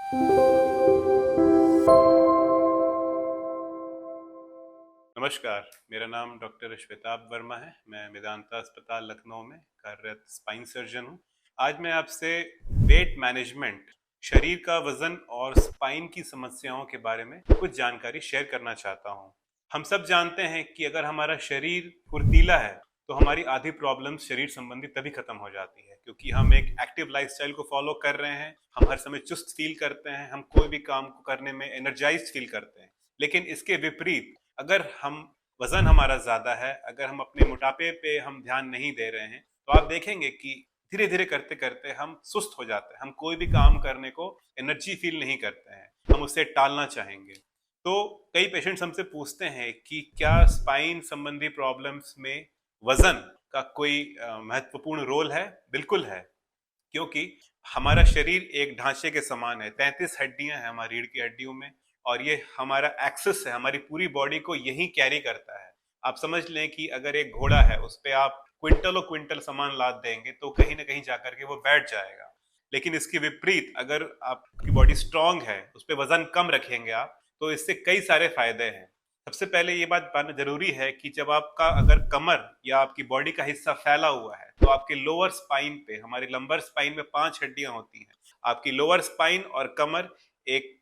नमस्कार, मेरा नाम डॉक्टर श्वेताब वर्मा है। मैं मेदांता अस्पताल लखनऊ में कार्यरत स्पाइन सर्जन हूँ। आज मैं आपसे वेट मैनेजमेंट, शरीर का वजन और स्पाइन की समस्याओं के बारे में कुछ जानकारी शेयर करना चाहता हूँ। हम सब जानते हैं कि अगर हमारा शरीर फुर्तीला है, तो हमारी आधी प्रॉब्लम्स शरीर संबंधी तभी खत्म हो जाती है, क्योंकि हम एक एक्टिव लाइफस्टाइल को फॉलो कर रहे हैं। हम हर समय चुस्त फील करते हैं, हम कोई भी काम को करने में एनर्जाइज्ड फील करते हैं। लेकिन इसके विपरीत अगर हम वजन हमारा ज्यादा है, अगर हम अपने मोटापे पे हम ध्यान नहीं दे रहे हैं, तो आप देखेंगे कि धीरे धीरे करते करते हम सुस्त हो जाते हैं। हम कोई भी काम करने को एनर्जी फील नहीं करते हैं, हम उसे टालना चाहेंगे। तो कई पेशेंट्स हमसे पूछते हैं कि क्या स्पाइन संबंधी प्रॉब्लम्स में वजन का कोई महत्वपूर्ण रोल है? बिल्कुल है, क्योंकि हमारा शरीर एक ढांचे के समान है। 33 हड्डियां हैं हमारी रीढ़ की हड्डियों में, और ये हमारा एक्सेस है, हमारी पूरी बॉडी को यही कैरी करता है। आप समझ लें कि अगर एक घोड़ा है, उस पे आप क्विंटलों क्विंटल सामान लाद देंगे तो कहीं ना कहीं जाकर के वो बैठ जाएगा। लेकिन इसके विपरीत अगर आपकी बॉडी स्ट्रांग है, उस पर वजन कम रखेंगे आप, तो इससे कई सारे फायदे हैं। सबसे पहले ये बात जानना जरूरी है कि जब आपका अगर कमर या आपकी बॉडी का हिस्सा फैला हुआ है, तो आपके लोअर स्पाइन पे, हमारी लंबर स्पाइन में 5 हड्डियां होती हैं। आपकी लोअर स्पाइन और कमर एक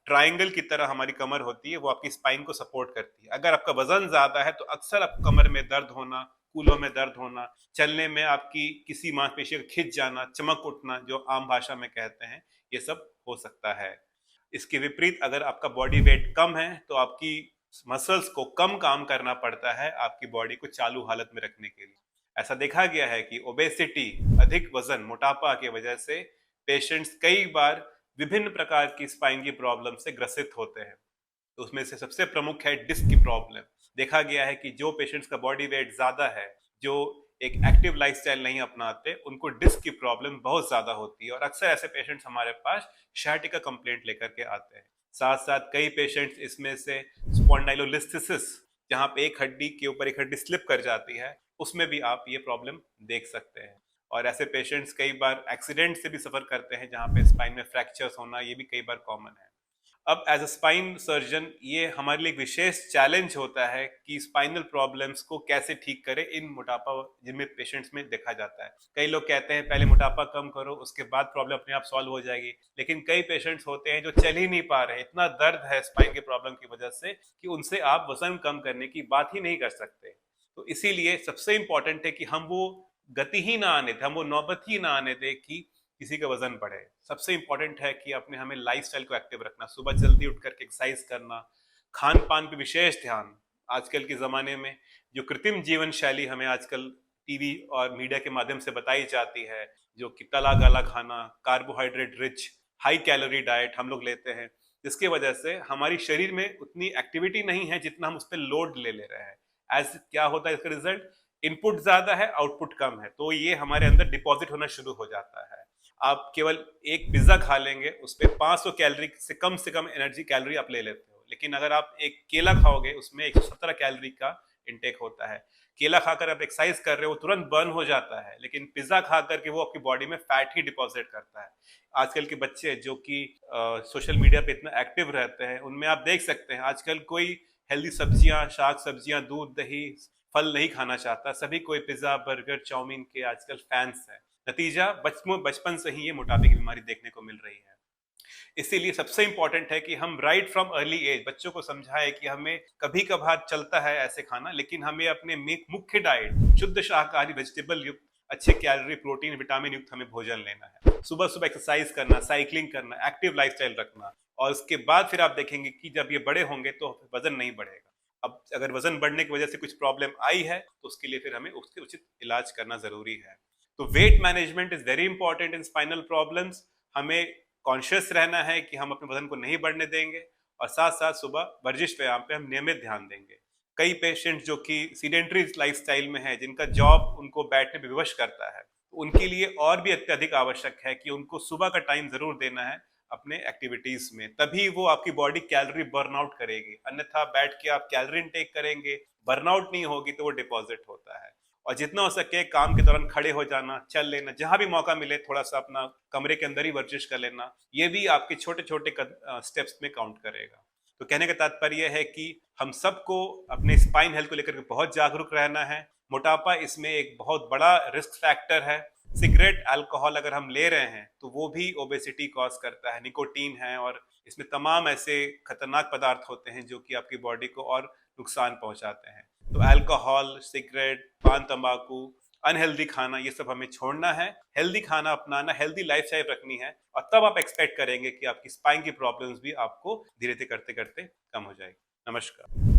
ट्रायंगल की तरह हमारी कमर होती है, वो आपकी स्पाइन को सपोर्ट करती है। अगर आपका वजन ज्यादा है तो अक्सर आपको कमर में दर्द होना, कूल्हों में दर्द होना, चलने में आपकी किसी मांसपेशी का खिंच जाना, चमक उठना, जो आम भाषा में कहते हैं, ये सब हो सकता है। इसके विपरीत अगर आपका बॉडी वेट कम है, तो आपकी मसल्स को कम काम करना पड़ता है आपकी बॉडी को चालू हालत में रखने के लिए। ऐसा देखा गया है कि ओबेसिटी, अधिक वजन, मोटापा की वजह से पेशेंट्स कई बार विभिन्न प्रकार की स्पाइन की प्रॉब्लम से ग्रसित होते हैं। तो उसमें से सबसे प्रमुख है डिस्क की प्रॉब्लम। देखा गया है कि जो पेशेंट्स का बॉडी वेट ज्यादा है, जो एक एक्टिव लाइफस्टाइल नहीं अपनाते, उनको डिस्क की प्रॉब्लम बहुत ज्यादा होती है, और अक्सर ऐसे पेशेंट्स हमारे पास sciatica कंप्लेंट लेकर के आते हैं। साथ साथ कई पेशेंट्स इसमें से स्पॉन्डाइलोलिस्थेसिस, जहां पे एक हड्डी के ऊपर एक हड्डी स्लिप कर जाती है, उसमें भी आप ये प्रॉब्लम देख सकते हैं। और ऐसे पेशेंट्स कई बार एक्सीडेंट से भी सफर करते हैं, जहां पे स्पाइन में फ्रैक्चर्स होना, ये भी कई बार कॉमन है। अब एज अ स्पाइन सर्जन ये हमारे लिए एक विशेष चैलेंज होता है कि स्पाइनल प्रॉब्लम्स को कैसे ठीक करें इन मोटापा जिनमें पेशेंट्स में देखा जाता है। कई लोग कहते हैं पहले मोटापा कम करो, उसके बाद प्रॉब्लम अपने आप सॉल्व हो जाएगी। लेकिन कई पेशेंट्स होते हैं जो चल ही नहीं पा रहे, इतना दर्द है स्पाइन के प्रॉब्लम की वजह से कि उनसे आप वजन कम करने की बात ही नहीं कर सकते। तो इसीलिए सबसे इंपॉर्टेंट है कि हम वो गति ही ना आने दें, हम वो नौबत ही ना आने दें कि किसी का वजन बढ़े। सबसे इंपॉर्टेंट है कि अपने हमें लाइफस्टाइल को एक्टिव रखना, सुबह जल्दी उठ करके एक्सरसाइज करना, खान पान पे विशेष ध्यान। आजकल के ज़माने में जो कृत्रिम जीवन शैली हमें आजकल टीवी और मीडिया के माध्यम से बताई जाती है, जो कि तला गला खाना, carbohydrate rich, high calorie diet हम लोग लेते हैं, जिसकी वजह से हमारी शरीर में उतनी एक्टिविटी नहीं है जितना हम उस पर लोड ले ले रहे हैं। एज क्या होता है इसका रिजल्ट? इनपुट ज्यादा है, आउटपुट कम है, तो ये हमारे अंदर डिपॉजिट होना शुरू हो जाता है। आप केवल एक पिज्जा खा लेंगे, उस पर 500 कैलोरी से कम एनर्जी कैलोरी आप ले लेते हो। लेकिन अगर आप एक केला खाओगे, उसमें 117 कैलोरी का इंटेक होता है। केला खाकर आप एक्सरसाइज कर रहे हो, तुरंत बर्न हो जाता है, लेकिन पिज्जा खा करके वो आपकी बॉडी में फैट ही डिपॉजिट करता है। आजकल के बच्चे जो कि सोशल मीडिया पे इतना एक्टिव रहते हैं, उनमें आप देख सकते हैं आजकल कोई हेल्दी सब्जियां, शाक सब्जियां, दूध दही, फल नहीं खाना चाहता। सभी कोई पिज्जा, बर्गर, चाउमीन के आजकल फैंस हैं। नतीजा बचपन से ही ये मोटापे की बीमारी देखने को मिल रही है। इसीलिए सबसे इंपॉर्टेंट है कि हम राइट फ्रॉम अर्ली एज बच्चों को समझाएं कि हमें कभी कभार चलता है ऐसे खाना, लेकिन हमें अपने मुख्य डाइट शुद्ध शाकाहारी वेजिटेबल युक्त, अच्छे कैलोरी, प्रोटीन, विटामिन युक्त हमें भोजन लेना है। सुबह सुबह एक्सरसाइज करना, साइकिलिंग करना, एक्टिव लाइफस्टाइल रखना, और उसके बाद फिर आप देखेंगे कि जब ये बड़े होंगे तो वजन नहीं बढ़ेगा। अब अगर वजन बढ़ने की वजह से कुछ प्रॉब्लम आई है, तो उसके लिए फिर हमें उसके उचित इलाज करना जरूरी है। तो weight management is very important in spinal problems. हमें कॉन्शियस रहना है कि हम अपने वजन को नहीं बढ़ने देंगे, और साथ साथ सुबह वर्जिश व्यायाम पे हम नियमित ध्यान देंगे। कई पेशेंट जो कि सीडेंटरी लाइफस्टाइल में है, जिनका जॉब उनको बैठने पे विवश करता है, तो उनके लिए और भी अत्यधिक आवश्यक है कि उनको सुबह का टाइम जरूर देना है अपने एक्टिविटीज में, तभी वो आपकी बॉडी कैलोरी बर्नआउट करेगी। अन्यथा बैठ के आप कैलोरी इनटेक करेंगे, बर्नआउट नहीं होगी, तो वो डिपॉजिट होता है। और जितना हो सके काम के दौरान खड़े हो जाना, चल लेना, जहां भी मौका मिले थोड़ा सा अपना कमरे के अंदर ही वर्जिश कर लेना, ये भी आपके छोटे छोटे स्टेप्स में काउंट करेगा। तो कहने का तात्पर्य है कि हम सबको अपने स्पाइन हेल्थ को लेकर के बहुत जागरूक रहना है। मोटापा इसमें एक बहुत बड़ा रिस्क फैक्टर है। सिगरेट, अल्कोहल अगर हम ले रहे हैं तो वो भी ओबेसिटी कॉज करता है, निकोटीन है और इसमें तमाम ऐसे खतरनाक पदार्थ होते हैं जो कि आपकी बॉडी को और नुकसान पहुंचाते हैं। तो अल्कोहल, सिगरेट, पान तंबाकू, अनहेल्दी खाना, ये सब हमें छोड़ना है, हेल्दी खाना अपनाना, हेल्दी लाइफस्टाइल रखनी है, और तब आप एक्सपेक्ट करेंगे कि आपकी स्पाइन की प्रॉब्लम्स भी आपको धीरे धीरे करते करते कम हो जाएगी। नमस्कार।